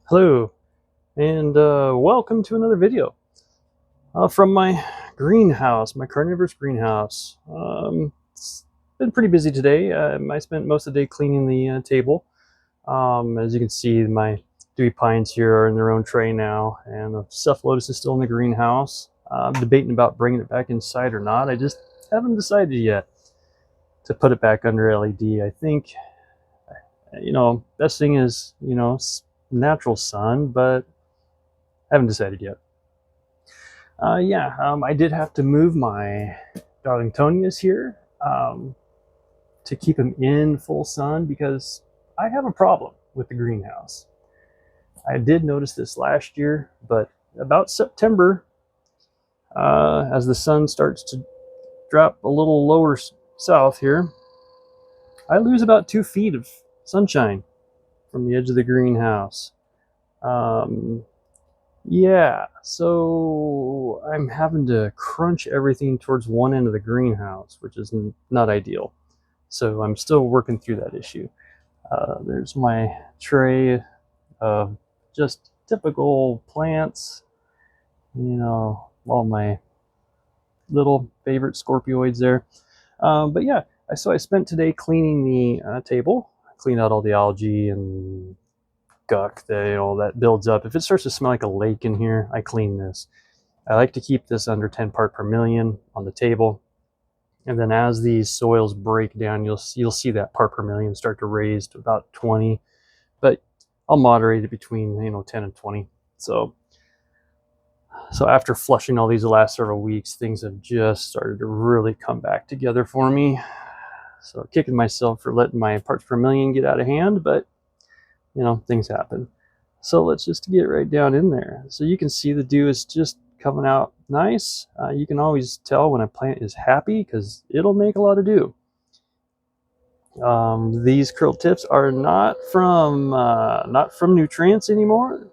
Hello, and welcome to another video from my greenhouse, my carnivorous greenhouse. It's been pretty busy today. I spent most of the day cleaning the table. As you can see, my dewy pines here are in their own tray now, and the Cephalotus is still in the greenhouse. I'm debating about bringing it back inside or not. I just haven't decided yet to put it back under LED. I think, best thing is, natural sun, but I haven't decided yet. I did have to move my Darlingtonias here to keep them in full sun because I have a problem with the greenhouse. I did notice this last year, but about September, as the sun starts to drop a little lower south here, I lose about 2 feet of sunshine from the edge of the greenhouse. Yeah, so I'm having to crunch everything towards one end of the greenhouse, which is not ideal. So I'm still working through that issue. There's my tray of just typical plants, all my little favorite scorpioids there. But yeah, so I spent today cleaning the table. I cleaned out all the algae and guck that builds up. If it starts to smell like a lake in here, I clean this. I like to keep this under 10 part per million on the table, and then as these soils break down, you'll see that part per million start to raise to about 20, but I'll moderate it between 10 and 20. So after flushing all these the last several weeks, things have just started to really come back together for me. So kicking myself for letting my parts per million get out of hand, but things happen. So let's just get right down in there. So you can see the dew is just coming out nice. You can always tell when a plant is happy because it'll make a lot of dew. These curled tips are not from nutrients anymore.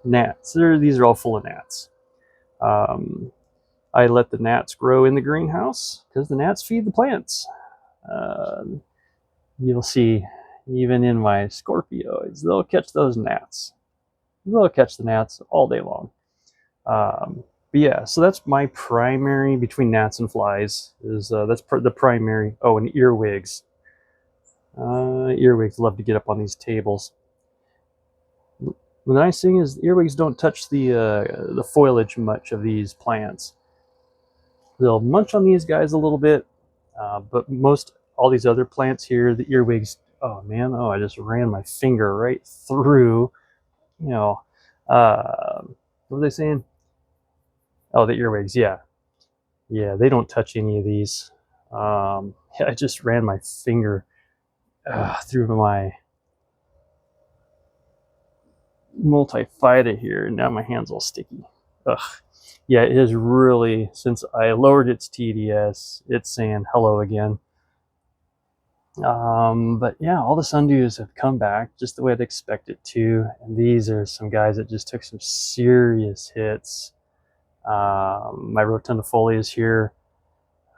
Gnats. These are all full of gnats. I let the gnats grow in the greenhouse because the gnats feed the plants. You'll see even in my scorpioids, they'll catch those gnats. They'll catch the gnats all day long. But yeah, so that's my primary between gnats and flies. That's the primary. Oh, and earwigs. Earwigs love to get up on these tables. The nice thing is earwigs don't touch the foliage much of these plants. They'll munch on these guys a little bit, but all these other plants here, the earwigs. Oh man, I just ran my finger right through. What were they saying? Oh, the earwigs. Yeah, they don't touch any of these. I just ran my finger through my multifida here, and now my hand's all sticky. Ugh. Yeah, it is really, since I lowered its TDS, it's saying hello again. But yeah, all the sundews have come back just the way I'd expect it to, and these are some guys that just took some serious hits. My rotundifolias here,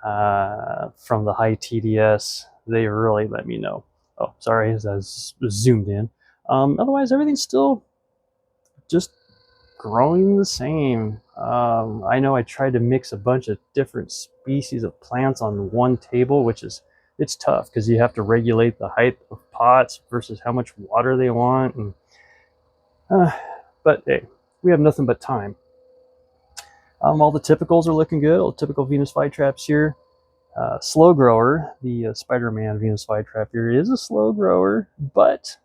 from the high TDS, they really let me know. Oh, sorry, as I was zoomed in. Otherwise, everything's still just growing the same. I know I tried to mix a bunch of different species of plants on one table, which is it's tough because you have to regulate the height of pots versus how much water they want. And but hey, we have nothing but time. All the typicals are looking good. All the typical Venus flytraps here. Slow grower, the Spider-Man Venus flytrap here is a slow grower, but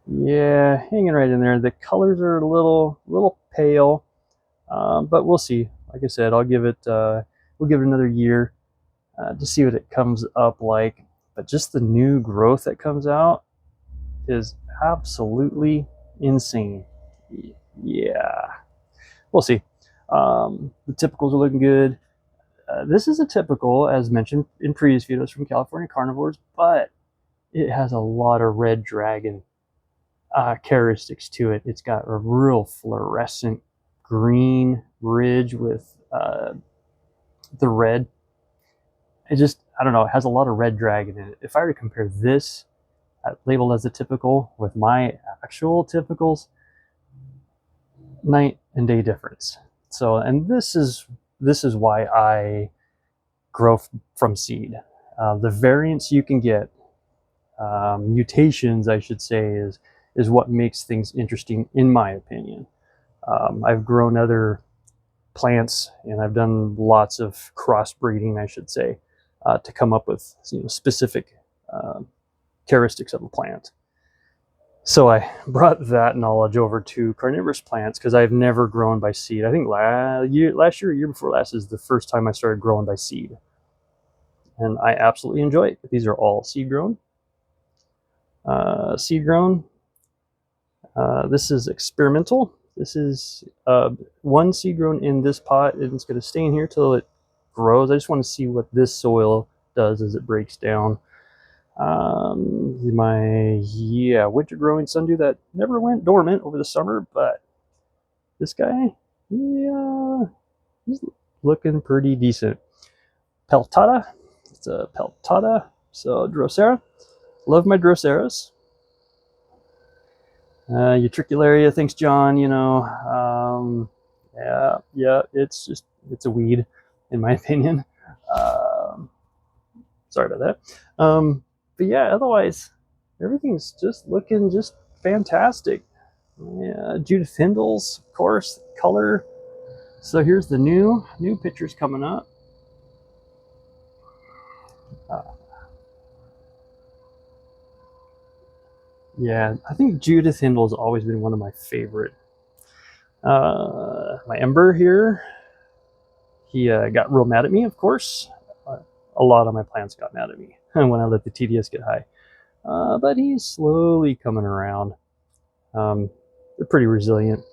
yeah, hanging right in there. The colors are a little pale, but we'll see. Like I said, we'll give it another year to see what it comes up like. But just the new growth that comes out is absolutely insane. Yeah, we'll see. The typicals are looking good. This is a typical, as mentioned in previous videos, from California Carnivores, but it has a lot of red dragon characteristics to it. It's got a real fluorescent green ridge with the red. I don't know, it has a lot of red dragon in it. If I were to compare this labeled as a typical with my actual typicals, night and day difference. So, and this is why I grow from seed. The variance you can get, mutations, I should say, is what makes things interesting, in my opinion. I've grown other plants, and I've done lots of crossbreeding, I should say, to come up with specific characteristics of a plant. So I brought that knowledge over to carnivorous plants because I've never grown by seed. I think last year, year before last is the first time I started growing by seed. And I absolutely enjoy it. These are all seed grown. This is experimental. This is one seed grown in this pot, and it's going to stay in here till it grows. I just want to see what this soil does as it breaks down. My winter growing sundew that never went dormant over the summer, but this guy, he's looking pretty decent. Peltata, it's a Peltata, so Drosera. Love my Droseras. Utricularia, thanks John, yeah, it's a weed, in my opinion. Sorry about that. But yeah, otherwise, everything's just looking just fantastic. Yeah, Judith Hindles, of course, color. So here's the new pictures coming up. Yeah, I think Judith Hindle has always been one of my favorite. My Ember here, he got real mad at me, of course. A lot of my plants got mad at me when I let the TDS get high. But he's slowly coming around. They're pretty resilient.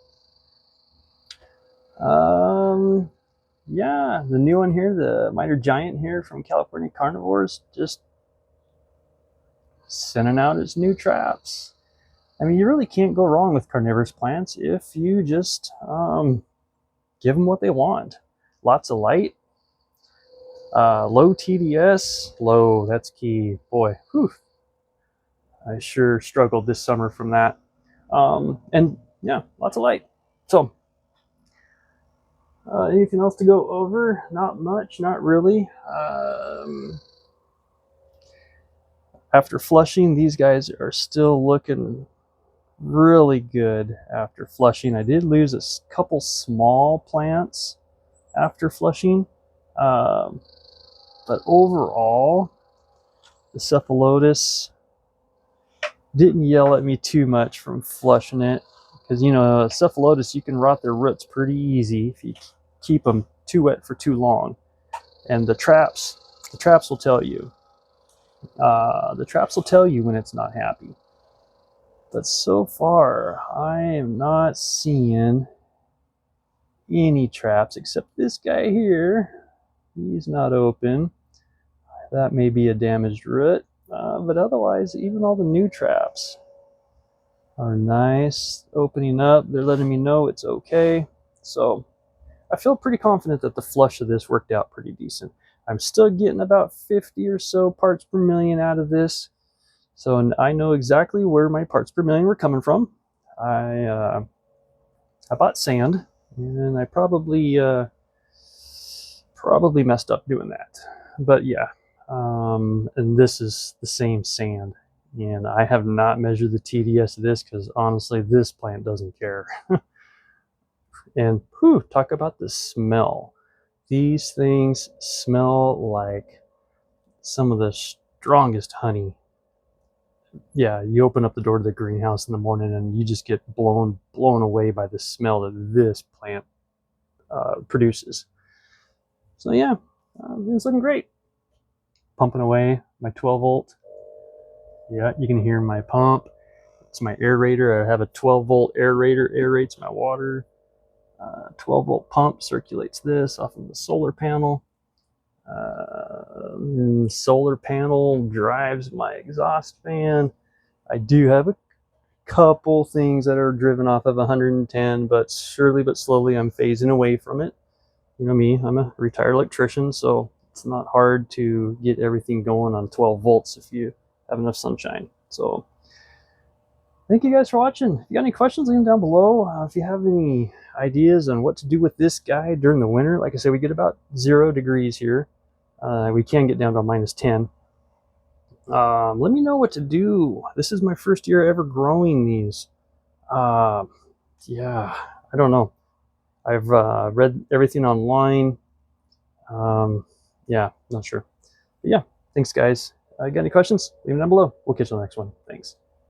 Yeah, the new one here, the Minor Giant here from California Carnivorous, just sending out its new traps. I mean, you really can't go wrong with carnivorous plants if you just give them what they want. Lots of light, low TDS, low, that's key. Boy, whew, I sure struggled this summer from that. And yeah, lots of light. So, anything else to go over? Not much, not really. After flushing, these guys are still looking really good after flushing. I did lose a couple small plants after flushing, but overall, the Cephalotus didn't yell at me too much from flushing it, because Cephalotus, you can rot their roots pretty easy if you keep them too wet for too long. And the traps will tell you. The traps will tell you when it's not happy. But so far, I am not seeing any traps except this guy here. He's not open. That may be a damaged root. But otherwise, even all the new traps are nice, opening up. They're letting me know it's okay. So I feel pretty confident that the flush of this worked out pretty decent. I'm still getting about 50 or so parts per million out of this. So I know exactly where my parts per million were coming from. I bought sand, and I probably messed up doing that. But yeah, and this is the same sand. And I have not measured the TDS of this because honestly, this plant doesn't care. And whew, talk about the smell. These things smell like some of the strongest honey. Yeah, you open up the door to the greenhouse in the morning and you just get blown away by the smell that this plant produces. So yeah, it's looking great. Pumping away my 12 volt. Yeah, you can hear my pump. It's my aerator. I have a 12 volt aerator, aerates my water. 12 volt pump circulates this off of the solar panel. Solar panel drives my exhaust fan. I do have a couple things that are driven off of 110, but surely but slowly I'm phasing away from it. You know me, I'm a retired electrician, so it's not hard to get everything going on 12 volts if you have enough sunshine. So thank you guys for watching. If you got any questions, leave them down below. If you have any ideas on what to do with this guy during the winter, like I said, we get about 0 degrees here. We can get down to -10. Let me know what to do. This is my first year ever growing these. Yeah, I don't know. I've read everything online. Yeah, not sure. But yeah, thanks guys. Got any questions? Leave them down below. We'll catch you on the next one. Thanks.